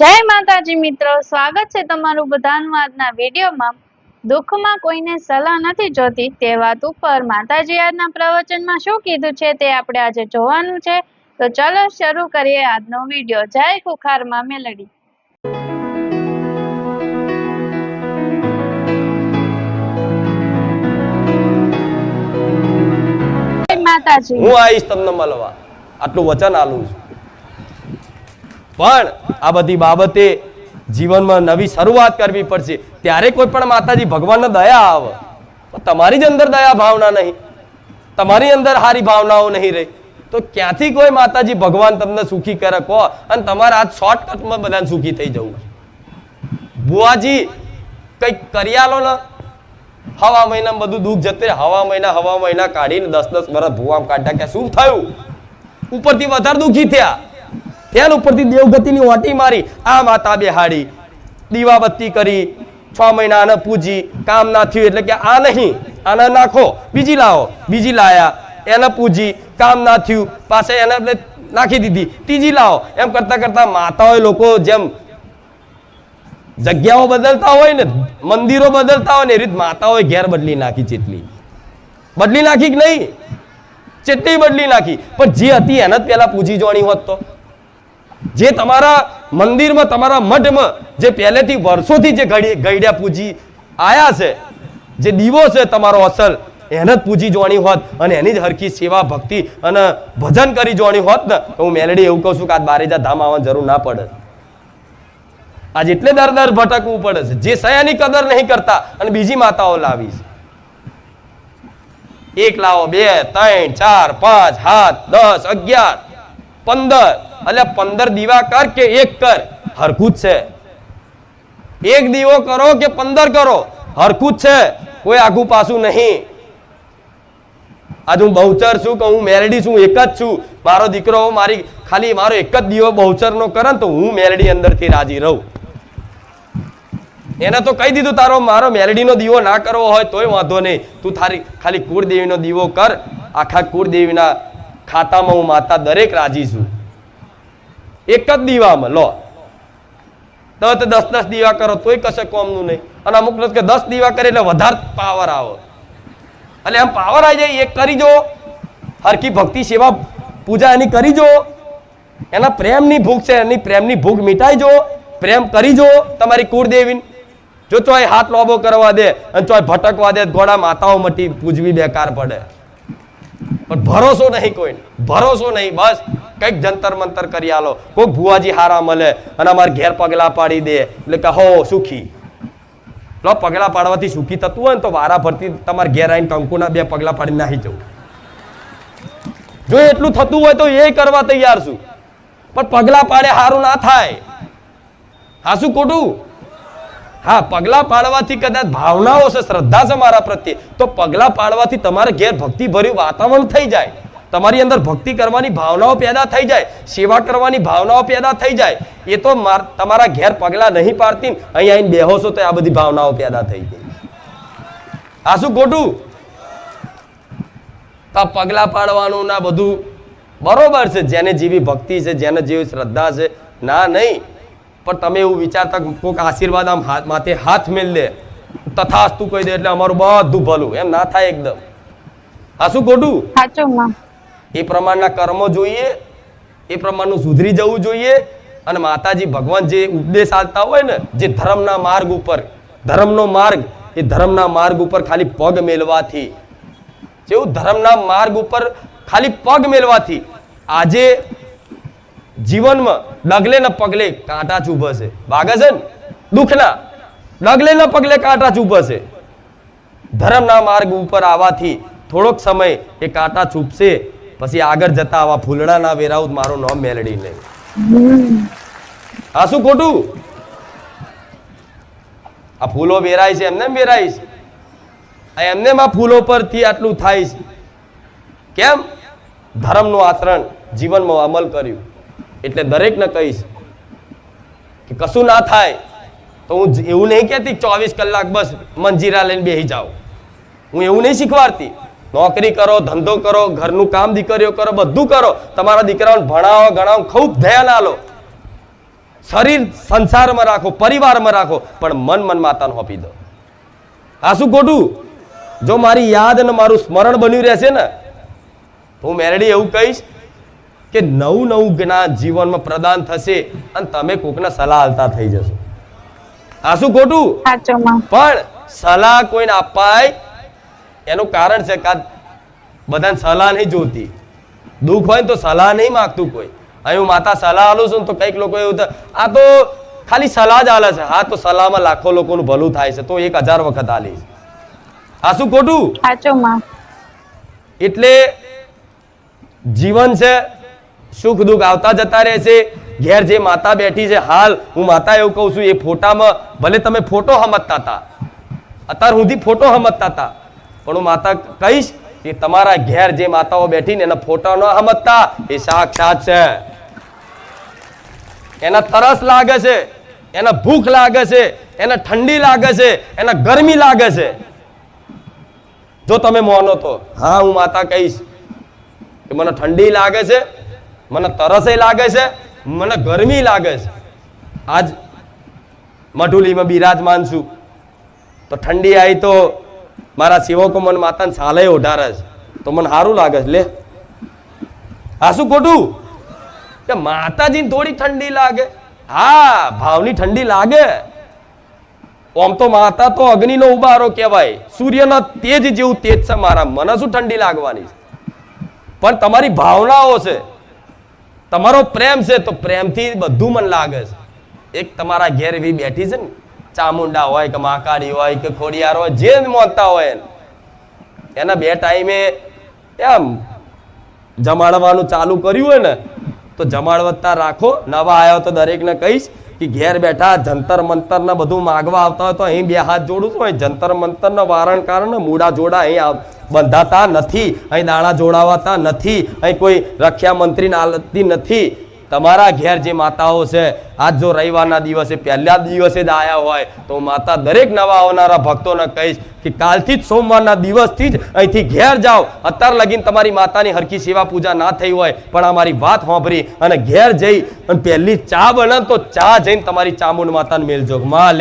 જય માતાજી મિત્રો, સ્વાગત છે તમારું બધાનું આજના વિડીયોમાં। દુઃખમાં કોઈને સલાહ નથી જોતી તે વાત ઉપર માતાજી આજના પ્રવચનમાં શું કીધું છે તે આપણે આજે જોવાનું છે। તો ચલો શરૂ કરીએ આજનો વિડીયો। જય ખુખારમાં મેલડી। જય માતાજી। હું આવીશ તમને મળવા, આટલું વચન આલું છું। પણ આ બધી બાબતે જીવનમાં નવી શરૂઆત કરવી પડશે, ત્યારે કોઈ પણ માતાજી ભગવાનને દયા આવે। તમારી જ અંદર દયા ભાવના નહીં, તમારી અંદર સારી ભાવનાઓ નહીં રહી તો ક્યાંથી કોઈ માતાજી ભગવાન તમને સુખી કરે કહો? અને તમારે આજ શોર્ટકટમાં બધાને સુખી થઈ જવું છે। બુઆજી કંઈક કરી આલો ને, હવા મહિના બધું દુઃખ જતે, હવા મહિના કાઢીને 10-10 વર્ષ ભૂવામ કાઢ્યા કે શું થયું? ઉપરથી વધારે દુઃખી થયા। ત્યાં ઉપરથી દેવગતિની ઓટી મારી, આ માતા બેહાડી, દીવાબત્તી કરી, 6 મહિના આને પૂજી, કામ ના થયું એટલે કે આ નહીં, આને નાખો, બીજી લાવો, બીજી લાયા, એને પૂજી, કામ ના થયું, પાછા એને નાખી દીધી, ત્રીજી લાવો। એમ કરતા કરતા માતાઓ લોકો જેમ જગ્યાઓ બદલતા હોય ને, મંદિરો બદલતા હોય ને, એ રીત માતાઓએ ઘેર બદલી નાખી। ચેટલી બદલી નાખી કે નહીં? ચેટલી બદલી નાખી। પણ જે હતી એને જ પેલા પૂજી જોણી હોત તો, જે તમારા મંદિરમાં તમારા મઠમાં જે પહેલેથી વર્ષોથી જે ગઈડ્યા પૂજી આયા છે, જે દીવો છે તમારો અસલ, એને જ પૂજી જોણી હોત અને એની જ હરખી સેવા ભક્તિ અને ભજન કરી જોણી હોત ને, તો હું મેલડી એવું કહું છું કે આ બારેજા ધામ આવવાની જરૂર ના પડે। આજ એટલે દર ભટકવું પડે છે, જે સયાની કદર નહીં કરતા અને બીજી માતાઓ લાવી છે। 1 લાવો, 2, 3, 4, 5, 7, 10, 11, 15, એટલે 15 દીવા કર કે 1 કર, હરખું જ છે। 1 દીવો કરો કે 15 કરો, હરખું જ છે, કોઈ આઘું પાછું નહીં। આજ હું બહુચર છું કે હું મેલડી છું, એક જ છું। મારો દીકરો મારી ખાલી મારો એક જ દીવો બહુચર નો કરે તો હું મેલડી અંદરથી રાજી રહું। એને તો કહી દીધું તારો મારો મેલડીનો દીવો ના કરવો હોય તોય વાંધો નહીં, તું તારી ખાલી કુળદેવીનો દીવો કર, આખા કુળદેવીના ખાતામાં હું માતા દરેક રાજી છું। એક જ દીવામાં લો, તો 10-10 દીવા કરો તોય કશે કોમનું નહીં। અને અમુક લોકો કે 10 દીવા કરે એટલે વધારે પાવર આવે, એટલે એમ પાવર આવી જાય। એક કરી જો, હરકી ભક્તિ સેવા પૂજા એની કરી જો, એના પ્રેમની ભૂખ છે, એની પ્રેમની ભૂખ મિટાઈ જો, પ્રેમ કરી જો તમારી કુળદેવી। જો ચોય હાથ લોબો કરવા દે અને ચોય ભટકવા દે, ઘોડા માતાઓ મટી પૂજવી બેકાર પડે। પણ ભરોસો નહીં, કોઈને ભરોસો નહીં। બસ કંઈક જંતર મંતર કરી આલો, કોઈક ભુવાજી હારા મળે અને અમારે ઘેર પગલા પાડી દે એટલે કે હો સુખી। લો, પગલા પાડવાથી સુખી થતું હોય ને તો વારા ફરતી તમારે ઘેર આવીને કંકુના 2 પગલા પાડી નાહી જવું। જો એટલું થતું હોય તો એ કરવા તૈયાર છું, પણ પગલા પાડે હારું ના થાય। હા શું ખોટું? હા, પગલા પાડવાથી કદાચ ભાવનાઓ છે, શ્રદ્ધા છે મારા પ્રત્યે, તો પગલા પાડવાથી તમારે ઘેર ભક્તિ ભર્યું વાતાવરણ થઈ જાય, તમારી અંદર ભક્તિ કરવાની ભાવનાઓ પેદા થઈ જાય, સેવા કરવાની ભાવનાઓ પેદા થઈ જાય। એ તો તમારા ઘેર પગલા નહીં પાડતી, અહીં આવીને બેહો છો તો આ બધી ભાવનાઓ પેદા થઈ ગઈ। આ શું ખોટું? તો પગલા પાડવાનું ના બધું બરોબર છે, જેને જેવી ભક્તિ છે, જેને જેવી શ્રદ્ધા છે, ના નહીં। પણ તમે એવું વિચારતા કોઈક આશીર્વાદ આમ માથે હાથ મેલ દે, તથાસ્તુ કહી દે એટલે અમારું બધું ભલું, એમ ના થાય એકદમ। આ શું ખોટું? એ પ્રમાણના કર્મો જોઈએ, એ પ્રમાણનું સુધરી જવું જોઈએ। અને માતાજી ભગવાન જે ઉપદેશ આપતા હોય ને, જે ધર્મના માર્ગ ઉપર, ધર્મનો માર્ગ, એ ધર્મના માર્ગ ઉપર ખાલી પગ મેલવાથી, જેવું ધર્મના માર્ગ ઉપર ખાલી પગ મેલવાથી આજે જીવનમાં ડગલે ને પગલે કાંટા ચૂભશે, ભાગે છે ને દુઃખના, ડગલે ને પગલે કાંટા ચૂભશે। ધર્મના માર્ગ ઉપર આવવાથી થોડોક સમય એ કાંટા ચૂપશે, પછી આગળ જતા આવા ફૂલડા ના વેરાવું મારું નામ મેલડી નહીં। આ શું ખોટું? આ ફૂલો વેરાય છે એમને વેરાય છે, એમને આ ફૂલો પરથી આટલું થાય છે કેમ? ધર્મનું આચરણ જીવનમાં અમલ કર્યું। એટલે દરેકને કહીશ કે કશું ના થાય તો હું એવું નહીં કહેતી 24 કલાક બસ મંજીરા લઈને બેસી જાઓ, હું એવું નહીં શીખવાડતી। નોકરી કરો, ધંધો કરો, ઘરનું કામ દીકરીઓ કરો, બધું કરો, તમારા દીકરાઓને ભણાવો, ગણાવો, ખૂબ ધ્યાન આલો। શરીર સંસારમાં રાખો, પરિવારમાં રાખો, પણ મન માતાને સોંપી દો. આ શું ખોટું? જો મારી યાદ અને મારું સ્મરણ બન્યું રહેશે ને, હું મેલડી એવું કહીશ કે નવું જ્ઞાન જીવનમાં પ્રદાન થશે અને તમે કોકને સલાહ આલતા થઈ જશો. આ શું ખોટું? પણ સલાહ કોઈને અપાય એનું કારણ છે કે બધાને સલાહ નહીં જોતી. દુઃખ હોય ને તો સલાહ નહીં માંગતું કોઈ. અહીં હું માતા સલાહ આલું છું ને તો કંઈક લોકો એવું આ તો ખાલી સલાહ જ આલે છે. હા, તો સલાહમાં લાખો લોકોનું ભલું થાય છે, તો 1000 વખત આલીશ. આ શું ખોટું? એટલે જીવન છે, સુખ દુઃખ આવતા જતા રહેશે. ઘેર જે માતા બેઠી છે, હાલ હું માતા એવું કહું છું, એ ફોટામાં ભલે તમે ફોટો સમજતા હતા, અત્યાર સુધી ફોટો સમજતા હતા, પણ હું માતા કહીશ કે તમારા ઘેર જે માતાઓ બેઠી ને એના ફોટા ન સમજતા, એ સાક્ષાત છે. એના તરસ લાગે છે, એને ભૂખ લાગે છે, એને ઠંડી લાગે છે, એને ગરમી લાગે છે. જો તમે માનો તો હા, હું માતા કહીશ કે મને ઠંડી લાગે છે, મને તરસ લાગે છે, મને ગરમી લાગે છે. આજ મઢુલીમાં બિરાજમાન છું તો ઠંડી આવી તો મારા સેવકો મને માતાને સાલે ઓઢારે છે, તો મને સારું લાગે છે. લે, આ શું ખોટું? કે માતાજીને થોડી ઠંડી લાગે? હા, ભાવની ઠંડી લાગે. આમ તો માતા તો અગ્નિનો ઉબારો કહેવાય, સૂર્યના તેજ જેવું તેજ છે મારા. મને શું ઠંડી લાગવાની છે? પણ તમારી ભાવનાઓ છે, તમારો પ્રેમ છે, તો પ્રેમથી બધું મન લાગે છે. એક તમારા ઘેર એવી બેઠી છે ને, ચામુંડા હોય કે મહાકાળી હોય કે ખોડિયાર હોય, જે મોતા હોય એના 2 ટાઈમે એમ જમાડવાનું ચાલુ કર્યું હોય ને, તો જમાડવતા રાખો. નવા આવ્યો તો દરેકને કહીશ કે ઘેર બેઠા જંતર મંતર ને બધું માગવા આવતા હોય તો અહીં 2 હાથ જોડું છું. અહીં જંતર મંતર ના વારણ કારણ મૂડા જોડા અહીં બંધાતા નથી, અહીં દાણા જોડાવાતા નથી, અહીં કોઈ રક્ષા મંત્રી આલતી નથી. તમારા ઘેર જે માતાઓ છે, આજ જો રવિવારના દિવસે પહેલા દિવસે જ આયા હોય તો માતા દરેક નવા આવનારા ભક્તોને કહીશ કે કાલથી જ સોમવારના દિવસથી જ અહીંથી ઘેર જાઓ. અત્યાર લગીન તમારી માતાની હરખી સેવા પૂજા ના થઈ હોય, પણ અમારી વાત સાંભળી અને ઘેર જઈ અને પહેલી ચા બને તો ચા જઈને તમારી ચામુંડ માતાને મેલજો. માં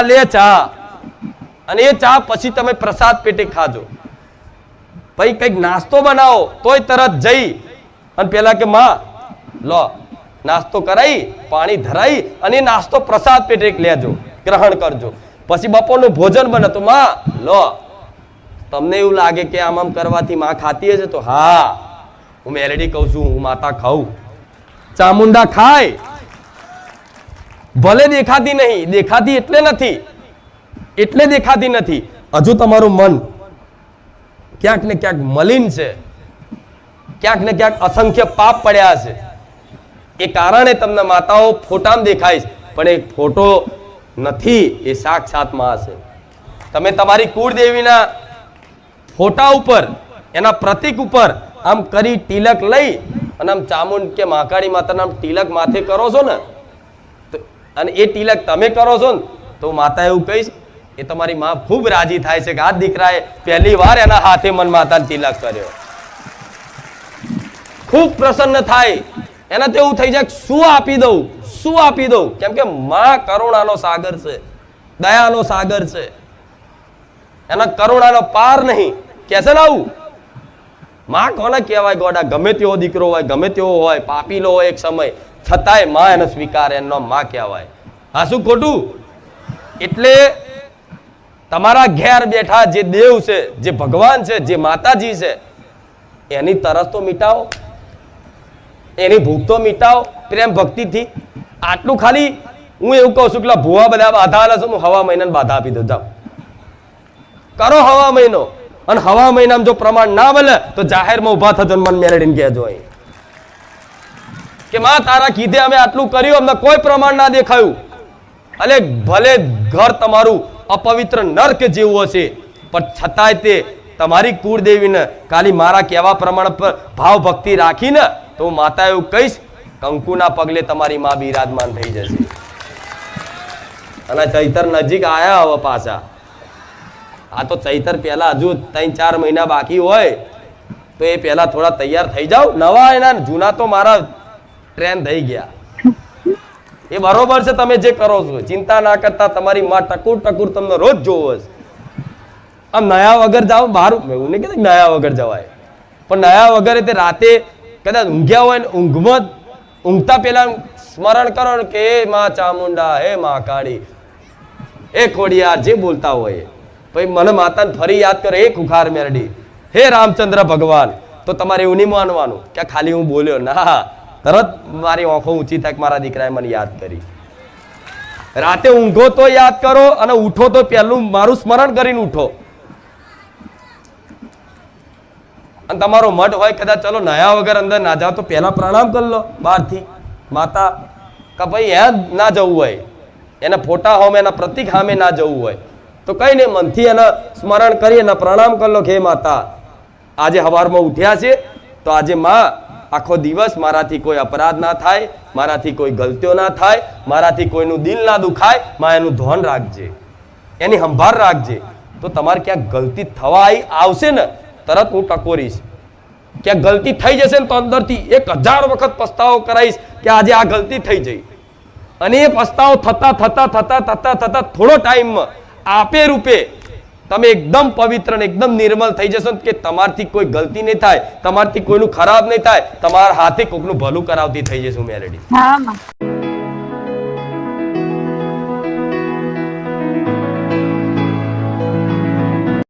લે ચા, અને એ ચા પછી તમે પ્રસાદ પેટે ખાજો. ભાઈ કંઈક નાસ્તો બનાવો તોય તરત જઈ અને પેલા કે માં લો નાસ્તો કરાઈ, પાણી ધરાઈ અને નાસ્તો પ્રસાદ પેટે લેજો, ગ્રહણ કરજો. પછી બપોરનું ભોજન બને તો માં લો. તમને એવું લાગે કે આમ કરવાથી માં ખાતી હશે? તો હા, હું મેલેડી કહું છું, હું માતા ખાઉં. ચામુંડા ખાય, ભલે દેખાતી નહીં, દેખાતી એટલે દેખાતી નથી. હજુ તમારું મન ક્યાંક ને ક્યાંક મલિન છે, ક્યાંક ને ક્યાંક અસંખ્ય પાપ પડ્યા છે. એ કારણે તમને માતાઓ ફોટામાં દેખાય, પણ એ ફોટો નથી, એ સાક્ષાત માં છે. તમે તમારી કુળદેવીના ફોટા ઉપર, એના પ્રતીક ઉપર આમ કરી તિલક લઈ અને આમ ચામુંડ કે મહાકાળી માતાના તિલક માથે કરો છો ને, અને એ તિલક તમે કરો છો ને, તો માતા એવું કહીશ એ તમારી માં ખૂબ રાજી થાય છે કે આ દીકરાએ પહેલી વાર એના હાથે મન માતાને તિલક કર્યો. ખૂબ પ્રસન્ન થાય. એને તો એવું થઈ જાય શું આપી દઉં, કેમ કે માં કરુણાનો સાગર છે, દયાનો સાગર છે. એના કરુણાનો પાર નહીં. કે છે ને આવું માં કોને કહેવાય ગોડા? ગમે તેવો દીકરો હોય, ગમે તેવો હોય, પાપીલો હોય એક સમય, છતાંય માં એને સ્વીકારે, એનો માં કહેવાય. આ શું ખોટું? એટલે તમારા ઘેર બેઠા જે દેવ છે, જે ભગવાન છે, જે માતાજી છે, એની તરસ તો મિટાવો, એની ભૂખ તો મિટાવો પ્રેમ ભક્તિથી. આટલું ખાલી હું એવું કહું છું કે ભૂવા બધા બાધા આલે છે, હું હવા મહિનાને બાધા આપી દઉં. જાઓ કરો હવા મહિનો, અને હવા મહિનામાં જો પ્રમાણ ના મળે તો જાહેરમાં ઉભા થજો, મન મેળવીને કહેજો અહીં કે માં તારા કીધે અમે આટલું કર્યું, અમને કોઈ પ્રમાણ ના દેખાયું. અલે ભલે ઘર તમારું અપવિત્ર નર્ક જેવું હશે, પણ છતાંય તે તમારી કુળદેવીને ખાલી મારા કહેવા પ્રમાણે ભાવ ભક્તિ રાખીને તો હું માતા એવું કહીશ, કંકુના પગલે તમારી માં બિરાજમાન થઈ જશે. અને ચૈતર નજીક આયા હવે પાછા. આ તો ચૈતર પહેલા હજુ 3-4 મહિના બાકી હોય તો એ પહેલા થોડા તૈયાર થઈ જાઓ. નવા એના જૂના તો મારા ટ્રેન થઈ ગયા. એ બરોબર છે તમે જે કરો છો, ચિંતા ના કરતા. તમારી માં ટકુર ટકુર તમને રોજ જોવો છે. આમ નયા વગર જાઓ બહાર, એવું નહીં કહેતા નયા વગર જવાય, પણ નયા વગર તે રાતે કદાચ ઊંઘ્યા હોય ને ઊંઘતા પેલા સ્મરણ કરો ને કે હે માં ચામુંડા, હે માં કાળી, હે ખોડિયાર, જે બોલતા હોય પછી મને માતાને ફરી યાદ કરો, હે ખુખાર મેરડી, હે રામચંદ્ર ભગવાન. તો તમારે એવું નહીં માનવાનું કે ખાલી હું બોલ્યો ના, તરત મારી આંખો ઊંચી થાય કે મારા દીકરાએ મને યાદ કરી. રાતે ઊંઘો તો યાદ કરો અને ઉઠો તો પહેલું મારું સ્મરણ કરીને ઉઠો. અને તમારો મઠ હોય કદાચ ચલો નયા વગર અંદર ના જાઓ તો પહેલા પ્રણામ કરી લો બહારથી માતા, કે ભાઈ એ ના જવું હોય, એના ફોટા સામે એના પ્રતિક સામે ના જવું હોય તો કઈ નહીં, મનથી એના સ્મરણ કરી એના પ્રણામ કરી લો કે હે માતા, આજે સવારમાં ઉઠ્યા છે તો આજે માં આખો દિવસ મારાથી કોઈ અપરાધ ના થાય, મારાથી કોઈ ગલતીઓ ના થાય, મારાથી કોઈનું દિલ ના દુખાય, માં એનું ધ્યાન રાખજે, એની સંભાળ રાખજે. તો તમારે ક્યાંક ગલતી થવા આવશે ને તરત હું ટકોરીશ. ક્યાંક ગલતી થઈ જશે ને તો અંદરથી 1000 વખત પસ્તાવો કરાઈશ કે આજે આ ગલતી થઈ જઈ. અને એ પસ્તાવો થતા થતા થતા થતા થતા થોડો ટાઈમમાં આપે રૂપે તમે એકદમ પવિત્ર ને એકદમ નિર્મલ થઈ જશો કે તમારથી કોઈ ગલતી નહીં થાય, તમારથી કોઈનું ખરાબ નહીં થાય, તમારા હાથે કોઈનું ભલું કરાવતી થઈ જશું મેલેડી. હા માં.